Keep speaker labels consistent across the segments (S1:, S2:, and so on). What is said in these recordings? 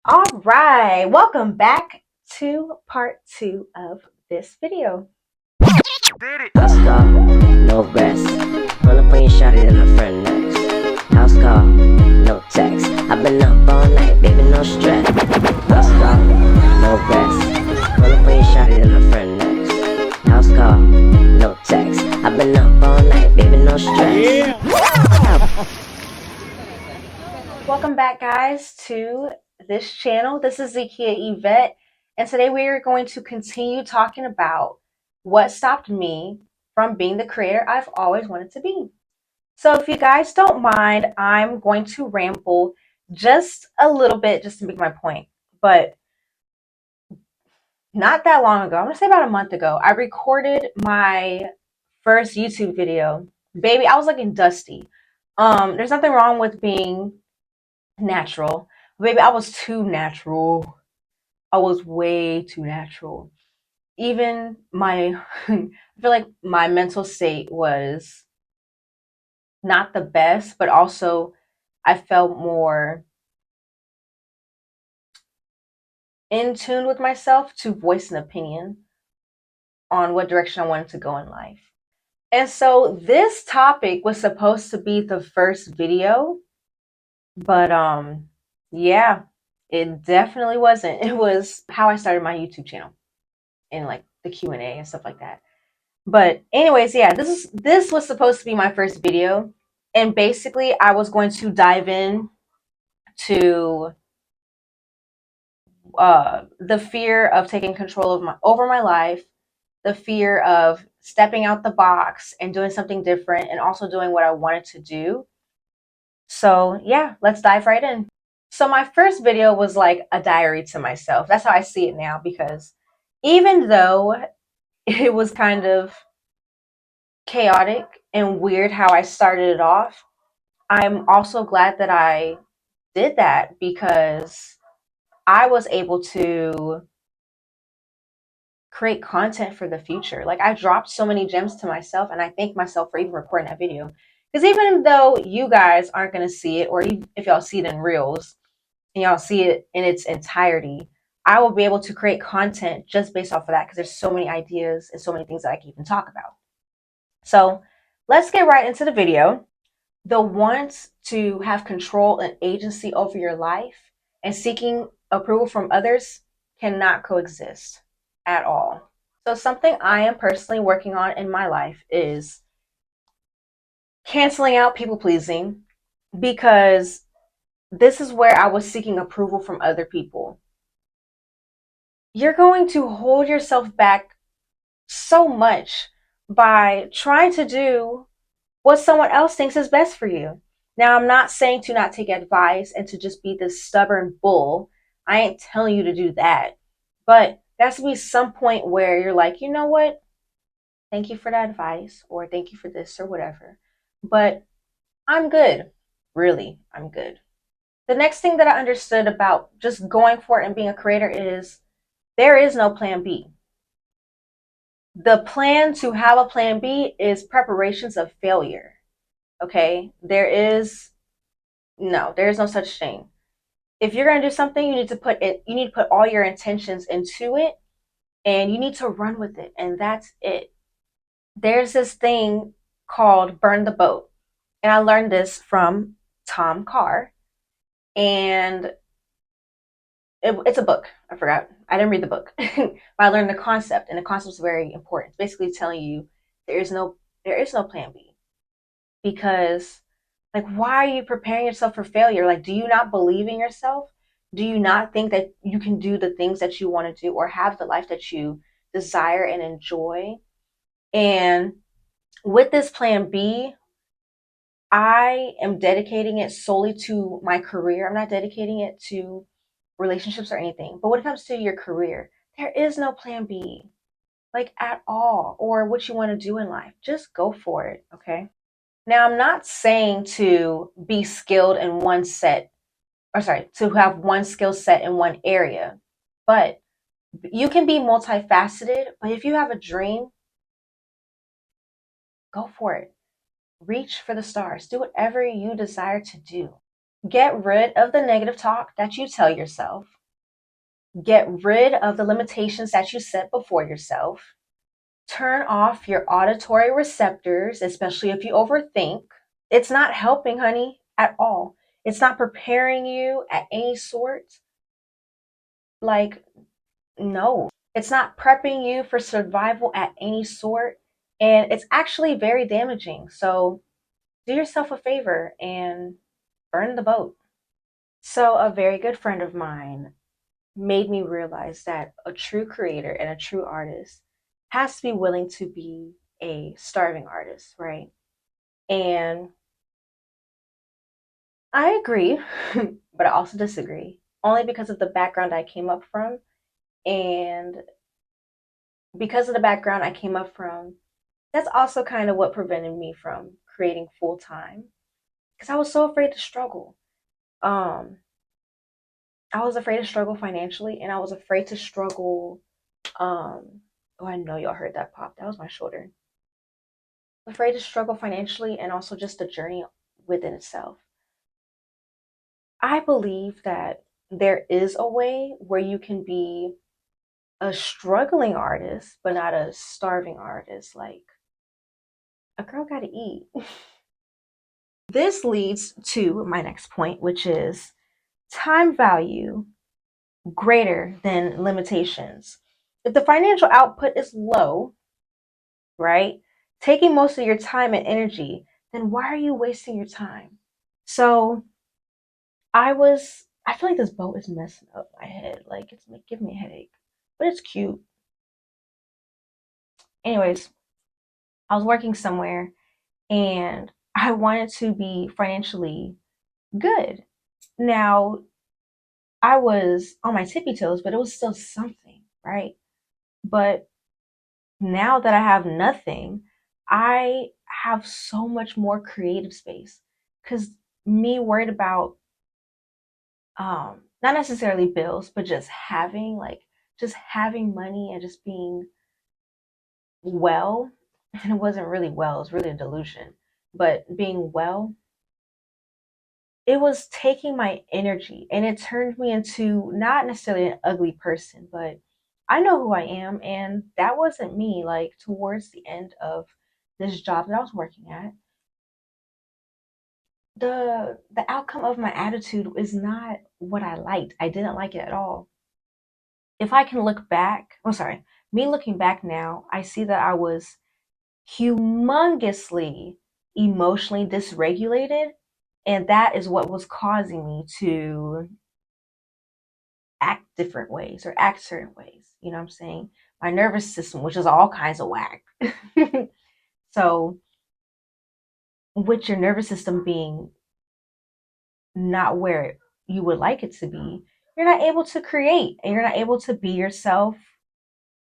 S1: All right, welcome back to part two of this video.
S2: House call, no rest. Run up on your shawty and her friend next. House call, no text. I've been up all night, baby, no stress. House call, no rest. Run up on your shawty and her friend next. House call, no text. I've been up all night, baby, no stress.
S1: Welcome back, guys, to this channel. This is Zakia Yvette, and today we are going to continue talking about what stopped me from being the creator I've always wanted to be. So if you guys don't mind, I'm going to ramble just a little bit just to make my point. But not that long ago, I'm gonna say about a month ago, I recorded my first YouTube video. Baby, I was looking dusty. There's nothing wrong with being natural. Baby, I was too natural. I was way too natural. Even my I feel like my mental state was not the best, but also I felt more in tune with myself to voice an opinion on what direction I wanted to go in life. And so this topic was supposed to be the first video, but yeah, it definitely wasn't. It was how I started my YouTube channel and like the Q&A and stuff like that. But anyways, yeah, this was supposed to be my first video, and basically I was going to dive in to the fear of taking control of my life, the fear of stepping out the box and doing something different and also doing what I wanted to do. So yeah, let's dive right in. So my first video was like a diary to myself. That's how I see it now, because even though it was kind of chaotic and weird how I started it off, I'm also glad that I did that, because I was able to create content for the future. Like, I dropped so many gems to myself, and I thank myself for even recording that video. Because even though you guys aren't going to see it, or even if y'all see it in reels and y'all see it in its entirety, I will be able to create content just based off of that, because there's so many ideas and so many things that I can even talk about. So let's get right into the video. The want to have control and agency over your life and seeking approval from others cannot coexist at all. So something I am personally working on in my life is canceling out people pleasing, because this is where I was seeking approval from other people. You're going to hold yourself back so much by trying to do what someone else thinks is best for you. Now, I'm not saying to not take advice and to just be this stubborn bull. I ain't telling you to do that. But there has to be some point where you're like, you know what? Thank you for that advice, or thank you for this, or whatever. But I'm good. Really, I'm good. The next thing that I understood about just going for it and being a creator is there is no plan B. The plan to have a plan B is preparations of failure. Okay? There's no such thing. If you're going to do something, you need to put all your intentions into it, and you need to run with it, and that's it. There's this thing called burn the boat, and I learned this from Tom Carr, and it's a book. I forgot. I didn't read the book, but I learned the concept, and the concept is very important. It's basically telling you there is no plan B, because like, why are you preparing yourself for failure? Like, do you not believe in yourself? Do you not think that you can do the things that you want to do, or have the life that you desire and enjoy? And with this plan B, I am dedicating it solely to my career. I'm not dedicating it to relationships or anything. But when it comes to your career, there is no plan B, like at all, or what you want to do in life. Just go for it, okay? Now, I'm not saying to be skilled in one set, or sorry, to have one skill set in one area, but you can be multifaceted. But if you have a dream, go for it. Reach for the stars. Do whatever you desire to do. Get rid of the negative talk that you tell yourself. Get rid of the limitations that you set before yourself. Turn off your auditory receptors, especially if you overthink. It's not helping, honey, at all. It's not preparing you at any sort. Like, no, it's not prepping you for survival at any sort. And it's actually very damaging. So do yourself a favor and burn the boat. So, a very good friend of mine made me realize that a true creator and a true artist has to be willing to be a starving artist, right? And I agree, but I also disagree, only because of the background I came up from. And because of the background I came up from, that's also kind of what prevented me from creating full time because I was so afraid to struggle. Um, I was afraid to struggle financially, and I was afraid to struggle. Oh, I know y'all heard that pop. That was my shoulder. Afraid to struggle financially, and also just the journey within itself. I believe that there is a way where you can be a struggling artist, but not a starving artist. Like, a girl gotta eat. This leads to my next point, which is time value greater than limitations. If the financial output is low, right, taking most of your time and energy, then why are you wasting your time? So I feel like this boat is messing up my head. Like, it's giving me a headache, but it's cute. Anyways, I was working somewhere and I wanted to be financially good. Now, I was on my tippy toes, but it was still something, right? But now that I have nothing, I have so much more creative space because me worried about not necessarily bills, but just having money and just being well. And it wasn't really well, it was really a delusion. But being well, it was taking my energy and it turned me into not necessarily an ugly person, but I know who I am, and that wasn't me. Like, towards the end of this job that I was working at, the outcome of my attitude is not what I liked. I didn't like it at all. If I can look back, I'm sorry, me looking back now, I see that I was humongously emotionally dysregulated, and that is what was causing me to act different ways or act certain ways. You know what I'm saying? My nervous system, which is all kinds of whack. So, with your nervous system being not where you would like it to be, you're not able to create and you're not able to be yourself.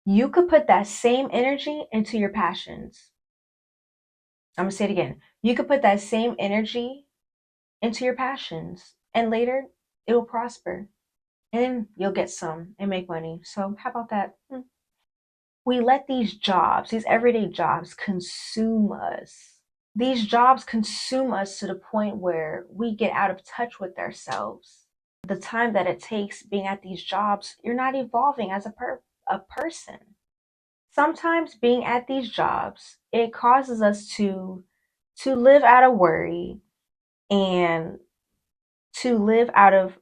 S1: You could put that same energy into your passions. I'm gonna say it again. You could put that same energy into your passions, and later it will prosper and you'll get some and make money. So, how about that? We let these jobs, these everyday jobs, consume us. These jobs consume us to the point where we get out of touch with ourselves. The time that it takes being at these jobs, you're not evolving as a person. Sometimes being at these jobs, it causes us to live out of worry and to live out of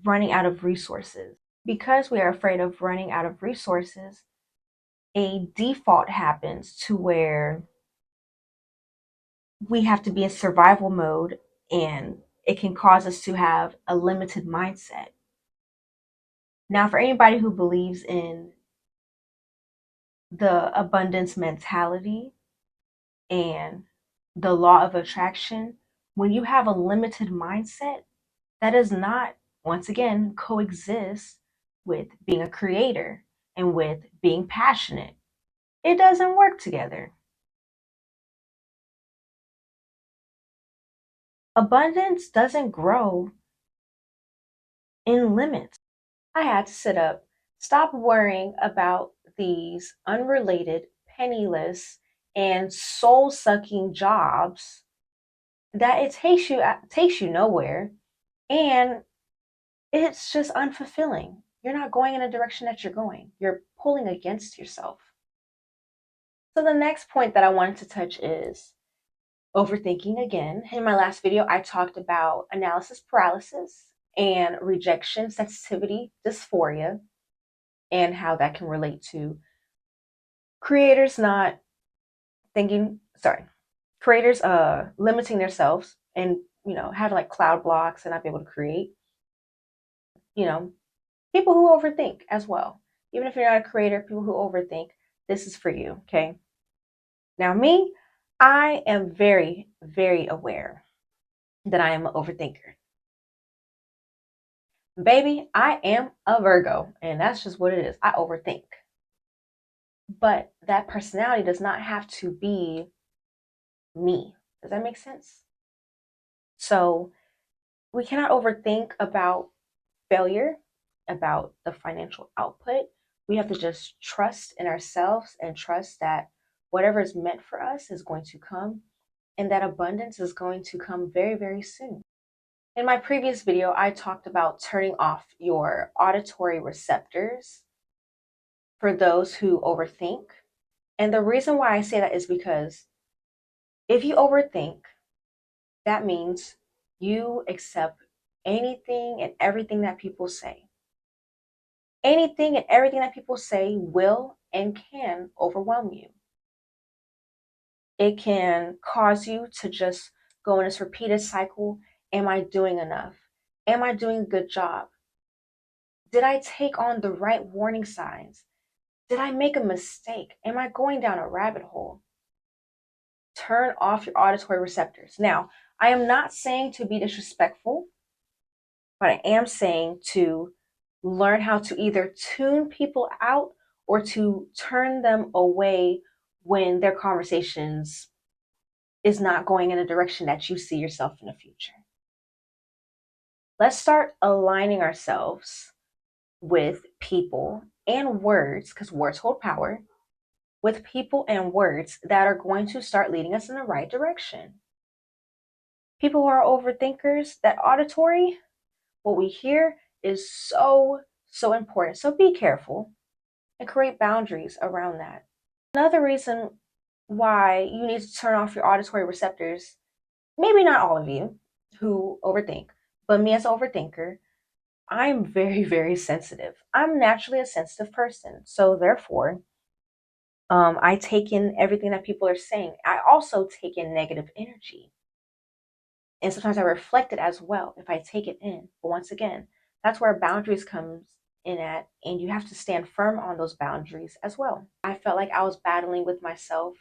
S1: running out of resources. Because we are afraid of running out of resources, a default happens to where we have to be in survival mode, and it can cause us to have a limited mindset. Now, for anybody who believes in the abundance mentality and the law of attraction, when you have a limited mindset, that does not, once again, coexist with being a creator and with being passionate. It doesn't work together. Abundance doesn't grow in limits. I had to sit up, stop worrying about these unrelated, penniless, and soul sucking jobs that it takes you nowhere. And it's just unfulfilling. You're not going in a direction that you're going. You're pulling against yourself. So the next point that I wanted to touch is overthinking again. In my last video, I talked about analysis paralysis and rejection sensitivity dysphoria and how that can relate to creators not thinking, sorry, creators limiting themselves and, having like cloud blocks and not be able to create, you know, people who overthink as well. Even if you're not a creator, people who overthink, this is for you, okay? Now, me, I am very, very aware that I am an overthinker. Baby, I am a Virgo, and that's just what it is. I overthink. But that personality does not have to be me. Does that make sense? So we cannot overthink about failure, about the financial output. We have to just trust in ourselves and trust that whatever is meant for us is going to come and that abundance is going to come very, very soon. In my previous video, I talked about turning off your auditory receptors for those who overthink. And the reason why I say that is because if you overthink, that means you accept anything and everything that people say. Anything and everything that people say will and can overwhelm you. It can cause you to just go in this repeated cycle. Am I doing enough? Am I doing a good job? Did I take on the right warning signs? Did I make a mistake? Am I going down a rabbit hole? Turn off your auditory receptors. Now, I am not saying to be disrespectful, but I am saying to learn how to either tune people out or to turn them away when their conversations is not going in a direction that you see yourself in the future. Let's start aligning ourselves with people and words, because words hold power, with people and words that are going to start leading us in the right direction. People who are overthinkers, that auditory, what we hear is so, so important. So be careful and create boundaries around that. Another reason why you need to turn off your auditory receptors, maybe not all of you who overthink, but me as an overthinker, I'm very, very sensitive. I'm naturally a sensitive person. So therefore, I take in everything that people are saying. I also take in negative energy. And sometimes I reflect it as well if I take it in. But once again, that's where boundaries comes in at, and you have to stand firm on those boundaries as well. I felt like I was battling with myself.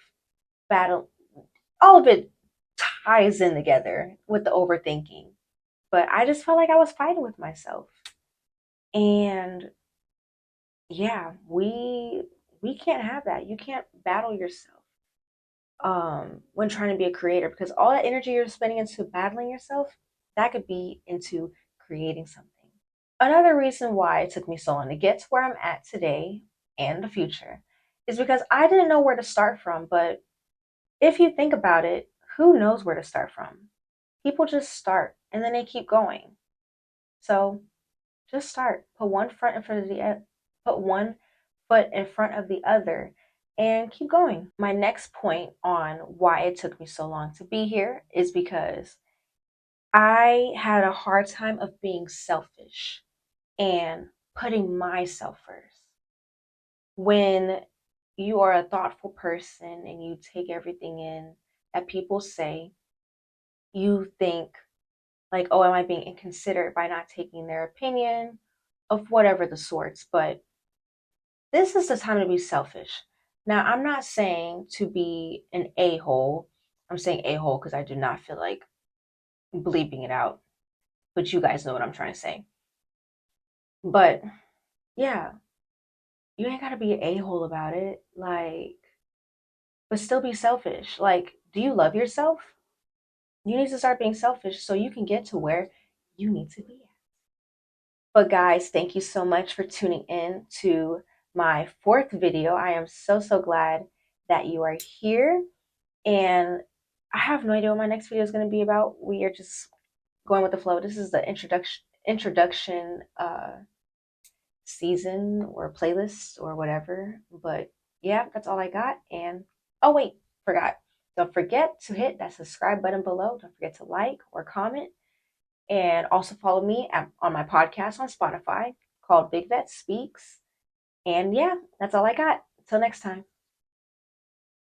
S1: All of it ties in together with the overthinking. But I just felt like I was fighting with myself. And yeah, we can't have that. You can't battle yourself when trying to be a creator, because all that energy you're spending into battling yourself, that could be into creating something. Another reason why it took me so long to get to where I'm at today and the future is because I didn't know where to start from. But if you think about it, who knows where to start from? People just start and then they keep going. So just start. Put one foot in front of the other and keep going. My next point on why it took me so long to be here is because I had a hard time of being selfish and putting myself first. When you are a thoughtful person and you take everything in that people say, you think like, oh, am I being inconsiderate by not taking their opinion of whatever the sorts? But this is the time to be selfish. Now, I'm not saying to be an a-hole. I'm saying a-hole because I do not feel like bleeping it out, but you guys know what I'm trying to say. But yeah, you ain't gotta be an a-hole about it. Like, but still be selfish. Like, do you love yourself? You need to start being selfish so you can get to where you need to be at. But guys, thank you so much for tuning in to my fourth video. I am so, so glad that you are here. And I have no idea what my next video is going to be about. We are just going with the flow. This is the introduction season or playlist or whatever. But yeah, that's all I got. And oh wait, forgot. Don't forget to hit that subscribe button below. Don't forget to like or comment. And also follow me on my podcast on Spotify called Big Vet Speaks. And yeah, that's all I got. Until next time.